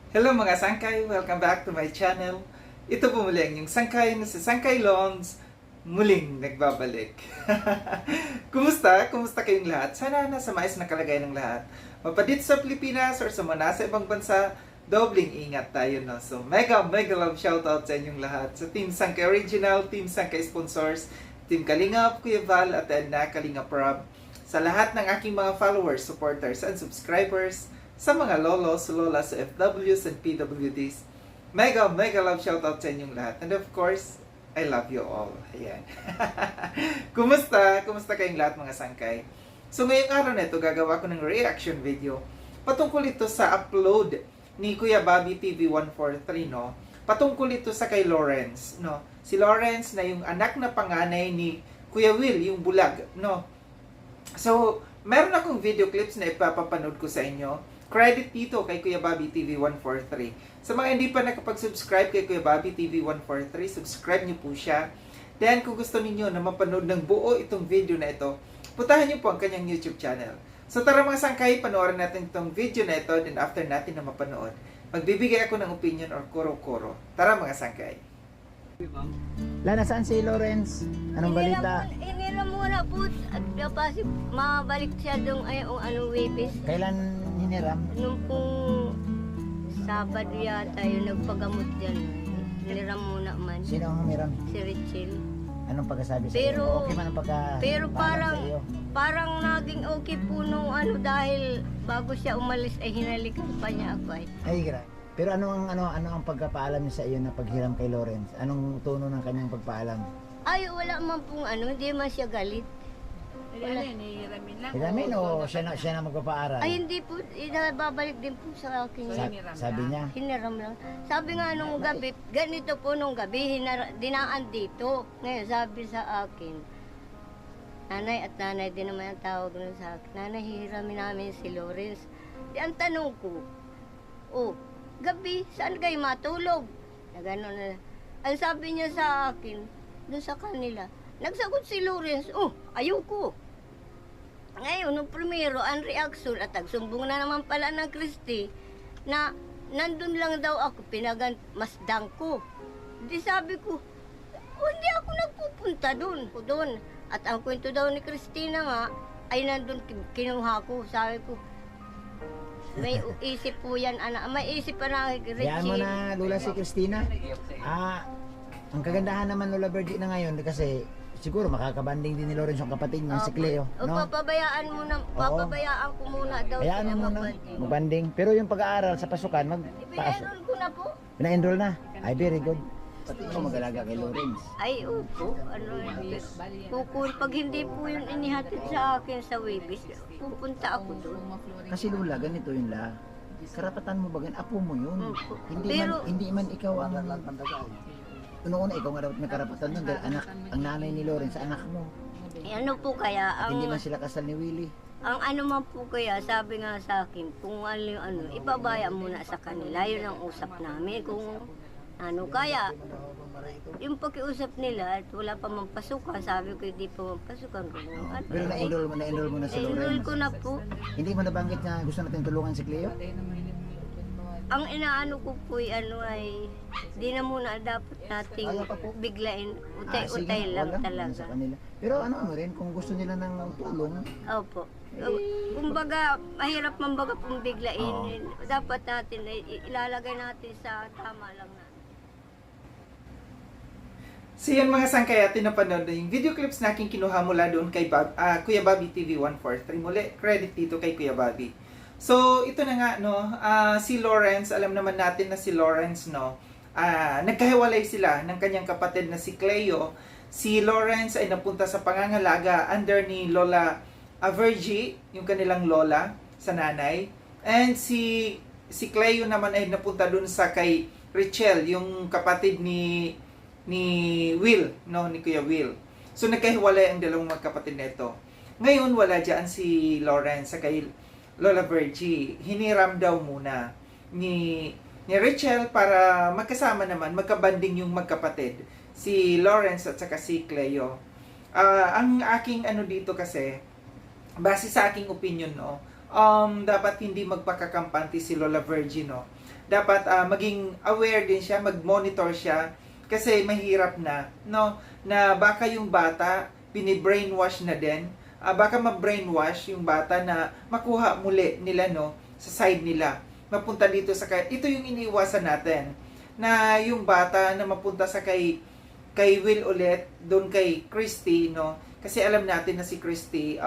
Hello mga sangkay! Welcome back to my channel. Ito po muli ang inyong sangkay na si Sangkay Lons, muling nagbabalik. Kumusta? Kumusta kayong lahat? Sana nasa maayos na kalagayan ng lahat. Mapadit sa Pilipinas or sa mga nasa ibang bansa, dobling ingat tayo, no? So mega love shoutout sa inyong lahat. Sa Team Sangkay Original, Team Sangkay Sponsors, Team Kalingap, Kuya Val, at Edna Kalingap Rob. Sa lahat ng aking mga followers, supporters, and subscribers, sa mga lolos, lolas, FWs, and PWDs. Mega love shoutout sa inyong lahat. And of course, I love you all. Ayan. Kumusta? Kumusta kayong lahat mga sangkay? So ngayong araw na ito, gagawa ko ng reaction video. Patungkol ito sa upload ni Kuya Bobby TV 143, no? Patungkol ito sa kay Lawrence, no? Si Lawrence na yung anak na panganay ni Kuya Will, yung bulag, no? So, meron akong video clips na ipapapanood ko sa inyo. Credit dito kay Kuya Bobby TV 143. Sa mga hindi pa nakapag-subscribe kay Kuya Bobby TV 143, subscribe niyo po siya. Then, kung gusto niyo na mapanood ng buo itong video na ito, puntahan niyo po ang kanyang YouTube channel. So, tara mga sangkay, panoorin natin itong video na ito. Then, after natin na mapanood, magbibigay ako ng opinion or kuro-kuro. Tara mga sangkay. Lana, saan si Lawrence? Anong balita? Inira muna po at kasi mabalik siya doon ay wipis. Kailan hiniram? Nung pong Sabado yata yung nagpagamot dyan. Inira muna man. Sino ang humiram? Si Richel. Anong pagkasabi sa Pero- iyo? Okay man ang Pero paalam sa iyo? parang naging okay po nung dahil bago siya umalis ay hinalikan pa niya ako ay. Ay, grabe. Pero ano ang pagkapaalam niya sa iyo na paghiram kay Lawrence? Anong tono ng kanyang pagpaalam? Ay wala man pong hindi man siya galit. Wala. Hiramin o siya na magpapaaral? Ay hindi po, babalik din po sa akin. Sabi niya, Hiniram lang. Sabi nga nung gabi, ganito po nung gabi, dinaan dito. Ngayon sabi sa akin, nanay at nanay din naman ang tawag nun sa akin. Nanay, hihiramin namin si Lawrence. Di ang tanong ko, gabi, saan kayo matulog? Na gano'n na. Ang sabi niya sa akin, doon sa kanila, nagsagot si Lawrence, ayoko. Ngayon, nung primero, ang reaksyon at agsumbong na naman pala ng Christy na nandun lang daw ako, masdang ko. Di sabi ko, hindi ako nagpupunta doon. At ang kwento daw ni Christina nga, ay nandun kinuha ko. Sabi ko, may isip po yan, anak. May isip pa na, hayaan Richie. mo na Lola si Christina. Ang kagandahan naman Lola Birdie na ngayon kasi siguro makakabanding din ni Lawrence yung kapatid niya, si Cleo. No? Papabayaan ko muna daw Hayaan sila mo muna magbanding. magbanding. Pero yung pag-aaral sa pasukan, Ipinenroll ko na po. na-enroll na. Ay, very good. Pati ikaw mag-alaga kay Lawrence. Ay, opo. Pag hindi po yun inihatid sa akin sa Webis, pupunta ako doon. Kasi Lola, ganito yun la. Karapatan mo bagan, apo mo yun. Opo. Hindi man ikaw ang una ikaw nga dapat may karapatan nun dahil ang nanay ni Lawrence sa anak mo. Ano po kaya, Hindi man sila kasal ni Willie. ang ano man po kaya, sabi nga sa akin, kung ipabaya muna sa kanila, yun ang usap namin. Kung kaya, yung pakiusap nila at wala pa mang pasukan, sabi ko hindi pa mang pasukan ko. Pero na-enroll mo na si Enroll Lawrence. ko na po. Hindi mo nabanggit na gusto natin tulungan si Cleo? Ang inaano ko po ay di na muna dapat nating biglain. Utay-utay lang wala, talaga. sa kanila. Pero ano rin, kung gusto nila ng tulong, Opo. Kumbaga, mahirap man baga pong biglain. Dapat natin, ilalagay natin sa tama lang na. So yan mga sangkay, atin napanood na yung video clips na aking kinuha mula doon kay Kuya Bobby TV 143. Muli, credit dito kay Kuya Bobby. So, ito na nga, no, si Lawrence, alam naman natin na si Lawrence, no, nagkahiwalay sila ng kanyang kapatid na si Cleo. Si Lawrence ay napunta sa pangangalaga under ni Lola Virgie, yung kanilang lola, sa nanay. And si Cleo naman ay napunta dun sa kay Richel, yung kapatid ni Will, no, ni Kuya Will. So, nagkahiwalay ang dalawang magkapatid nito. Ngayon, wala dyan si Lawrence sa kay Lola Virgie. Hiniram daw muna ni Richel para magkasama naman, magkabanding yung magkapatid, si Lawrence at saka si Cleo. Ang aking dito kasi, base sa aking opinion, no, dapat hindi magpakakampante si Lola Virgie, no. dapat maging aware din siya, mag-monitor siya kasi mahirap na, no, na baka yung bata bini-brainwash na din. Baka ma-brainwash yung bata na makuha muli nila, no, sa side nila. Mapunta dito sa ito yung iniiwasan natin, na yung bata na mapunta sa kay Will ulit, doon kay Christy, no, kasi alam natin na si Christy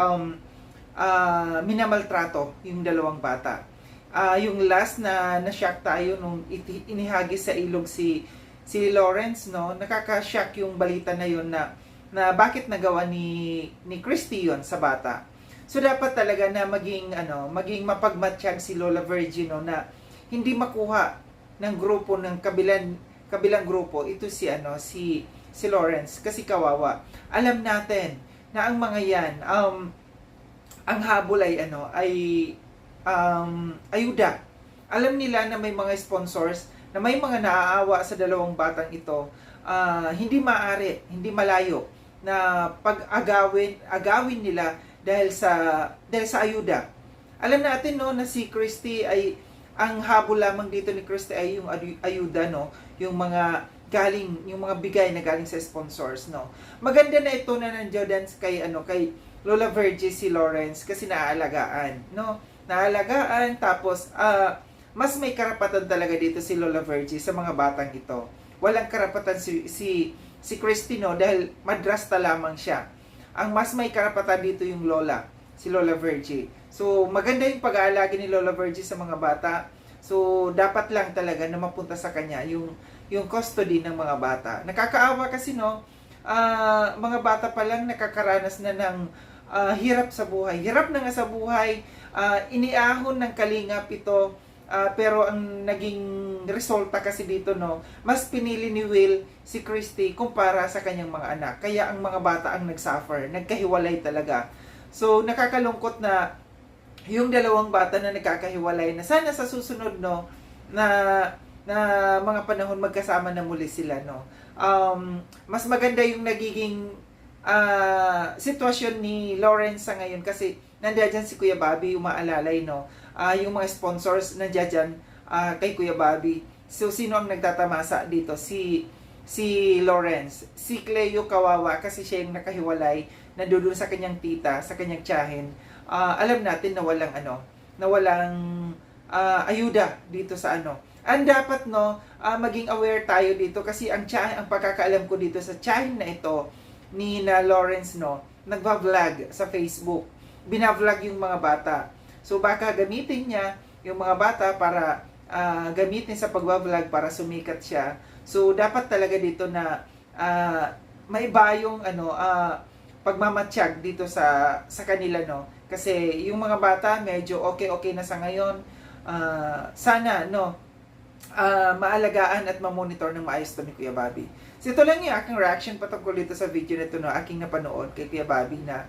minamaltrato yung dalawang bata. Yung last na na-shock tayo nung inihagis sa ilog si Lawrence, no, nakaka-shock yung balita na yun na bakit nagawa ni Christy yun sa bata. So dapat talaga na maging mapagmatsyag si Lola Virgin, no, na hindi makuha ng grupo ng kabilang grupo ito si Lawrence kasi kawawa. Alam natin na ang mga yan ang habol ay ayuda. Alam nila na may mga sponsors, na may mga naaawa sa dalawang batang ito. Hindi malayo na agawin nila dahil sa ayuda. Alam natin, no, na si Christy ay ang habol lamang dito ni Christy ay yung ayuda, no, yung mga bigay na galing sa sponsors, no. Maganda na ito na nandiyan kay Lola Virgie si Lawrence kasi naaalagaan, no. Naaalagaan, tapos mas may karapatan talaga dito si Lola Virgie sa mga batang ito. Walang karapatan si Christy, no, dahil madrasta lamang siya. Ang mas may karapatan dito yung si Lola Virgie. So, maganda yung pag-aalagi ni Lola Virgie sa mga bata. So, dapat lang talaga na mapunta sa kanya yung custody ng mga bata. Nakakaawa kasi, no, mga bata pa lang nakakaranas na ng hirap sa buhay. Hirap na nga sa buhay, iniahon ng kalingap ito, pero ang naging resulta kasi dito, no, mas pinili ni Will si Christy kumpara sa kanyang mga anak. Kaya ang mga bata ang nagsuffer, nagkahiwalay talaga. So, nakakalungkot na yung dalawang bata na nagkakahiwalay, na sana sa susunod, no, na mga panahon magkasama na muli sila, no. Mas maganda yung nagiging sitwasyon ni Lawrence sa ngayon kasi nandiyan dyan si Kuya Bobby, umaalalay, no. Yung mga sponsors nandiyan dyan kay Kuya Bobby. So, sino ang nagtatamasa dito? Si Lawrence. Si Cleo kawawa kasi siya yung nakahiwalay, nandoon sa kanyang tita, sa kanyang tiyahin. Alam natin na walang ayuda dito sa And dapat, no, maging aware tayo dito kasi ang pagkakaalam ko dito sa tiyahin na ito ni Lawrence, no, nagva-vlog sa Facebook. Bina-vlog yung mga bata. So baka gamitin niya yung mga bata para gamitin sa pagva-vlog para sumikat siya. So dapat talaga dito na maiba yung pagmamatsyag dito sa kanila, no. Kasi yung mga bata medyo okay na sa ngayon. Sana, no, maalagaan at mamonitor ng maayos to ni Kuya Bobby. So ito lang yung aking reaction patungkol dito sa video na ito, no, aking napanood kay Kuya Bobby na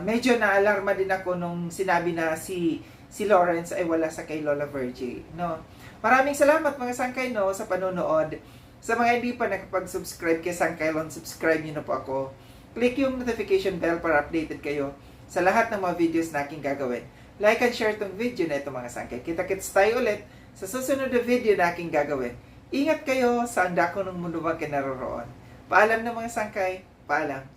medyo naalarma din ako nung sinabi na si Lawrence ay wala sa kay Lola Virgie, no. Maraming salamat mga sangkay, no, sa panonood. Sa mga hindi pa nakapag-subscribe kay Sangkay Lon, subscribe niyo na po ako. Click yung notification bell para updated kayo sa lahat ng mga videos na aking gagawin. Like and share tong video na ito mga sangkay. Kita-kits tayo ulit sa susunod na video na aking gagawin. Ingat kayo sa andako ng mundo bang kinaroroon. Paalam na mga sangkay. Paalam.